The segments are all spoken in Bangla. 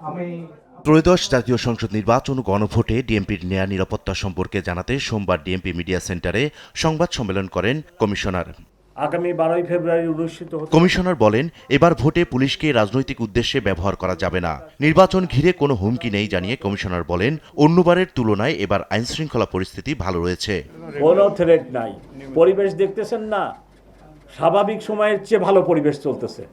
আমি ত্রয়োদশ জাতীয় সংসদ নির্বাচন ও গণভোটে ডিএমপির নেয়া নিরাপত্তা সম্পর্কে জানাতে সোমবার ডিএমপি মিডিয়া সেন্টারে সংবাদ সম্মেলন করেন কমিশনার। আগামী 12 ফেব্রুয়ারি অনুষ্ঠিত কমিশনার বলেন, এবার ভোটে পুলিশকে রাজনৈতিক উদ্দেশ্যে ব্যবহার করা যাবে না। নির্বাচন ঘিরে কোনো হুমকি নেই জানিয়ে কমিশনার বলেন, অন্যবারের তুলনায় এবার আইনশৃঙ্খলা পরিস্থিতি ভালো রয়েছে। কোনো থ্রেট নাই। পরিবেশ দেখতেছেন না, স্বাভাবিক সময়ের চেয়ে ভালো পরিবেশ চলতেছে।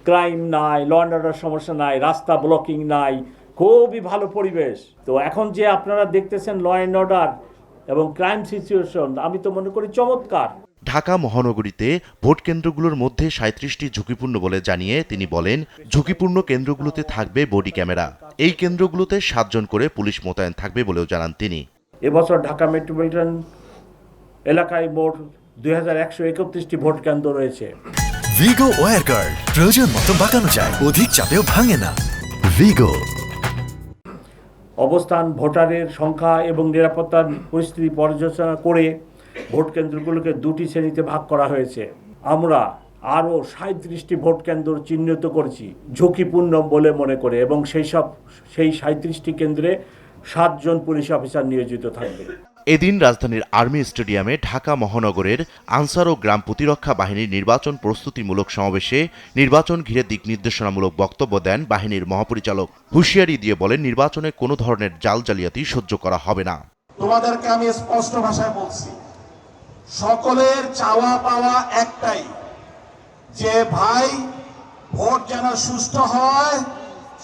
ক্রাইম নাই, ল অ্যান্ড অর্ডার সমস্যা নাই, রাস্তা ব্লকিং নাই, খুবই ভালো পরিবেশ। তো এখন যে আপনারা দেখতেছেন ল অ্যান্ড অর্ডার এবং ক্রাইম সিচুয়েশন, আমি তো মনে করি চমৎকার। ঢাকা মহানগরীতে ভোট কেন্দ্রগুলোর মধ্যে 37টি ঝুঁকিপূর্ণ বলে জানিয়ে তিনি বলেন, ঝুঁকিপূর্ণ কেন্দ্রগুলোতে থাকবে বডি ক্যামেরা। এই কেন্দ্রগুলোতে 7 জন করে পুলিশ মোতায়েন থাকবে বলেও জানান তিনি। এবছর ঢাকা মেট্রোপলিটন এলাকায় মোট 2131টি ভোট কেন্দ্র রয়েছে। ভিগো ওয়্যার গার্ড প্রয়োজন মতো বাঁকানো যায়, অধিক চাপেও ভাঙে না। ভিগো অবস্থান, ভোটারের সংখ্যা এবং নিরাপত্তার পরিস্থিতি পর্যালোচনা করে ভোট কেন্দ্রগুলোকে 2টি শ্রেণীতে ভাগ করা হয়েছে। আমরা আরও 37টি ভোট কেন্দ্র চিহ্নিত করেছি ঝুঁকিপূর্ণ বলে মনে করে, এবং সেই 37টি কেন্দ্রে 7 জন পুলিশ অফিসার নিয়োজিত থাকবে। এদিন রাজধানীর আর্মি স্টেডিয়ামে ঢাকা মহানগরের আনসার ও গ্রাম প্রতিরক্ষা বাহিনীর নির্বাচন প্রস্তুতিমূলক সমাবেশে নির্বাচন ঘিরে দিক নির্দেশনামূলক বক্তব্য দেন বাহিনীর মহাপরিচালক। হুঁশিয়ারি দিয়ে বলেন, নির্বাচনে কোনো ধরনের জাল জালিয়াতি সহ্য করা হবে না। তোমাদেরকে আমি স্পষ্ট ভাষায় বলছি, সকলের চাওয়া পাওয়া একটাই, যে ভাই ভোট যেন সুষ্ঠু হয়,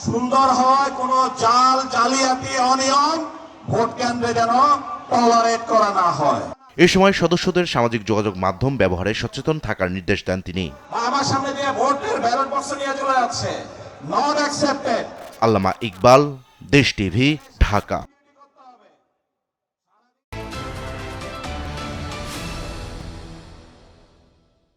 সুন্দর হয়, কোনো জাল জালিয়াতি অনিয়ম ভোট কেন্দ্রে যেন টলারেট করা না হয়। এ সময় সদস্যদের সামাজিক যোগাযোগ মাধ্যম ব্যবহারে সচেতন থাকার নির্দেশ দেন তিনি। আমার সামনে দিয়ে ভোটের ব্যালট বক্স নিয়ে চলে যাচ্ছে, নট অ্যাকসেপ্টেড। আল্লামা ইকবাল, দেশ টিভি, ঢাকা।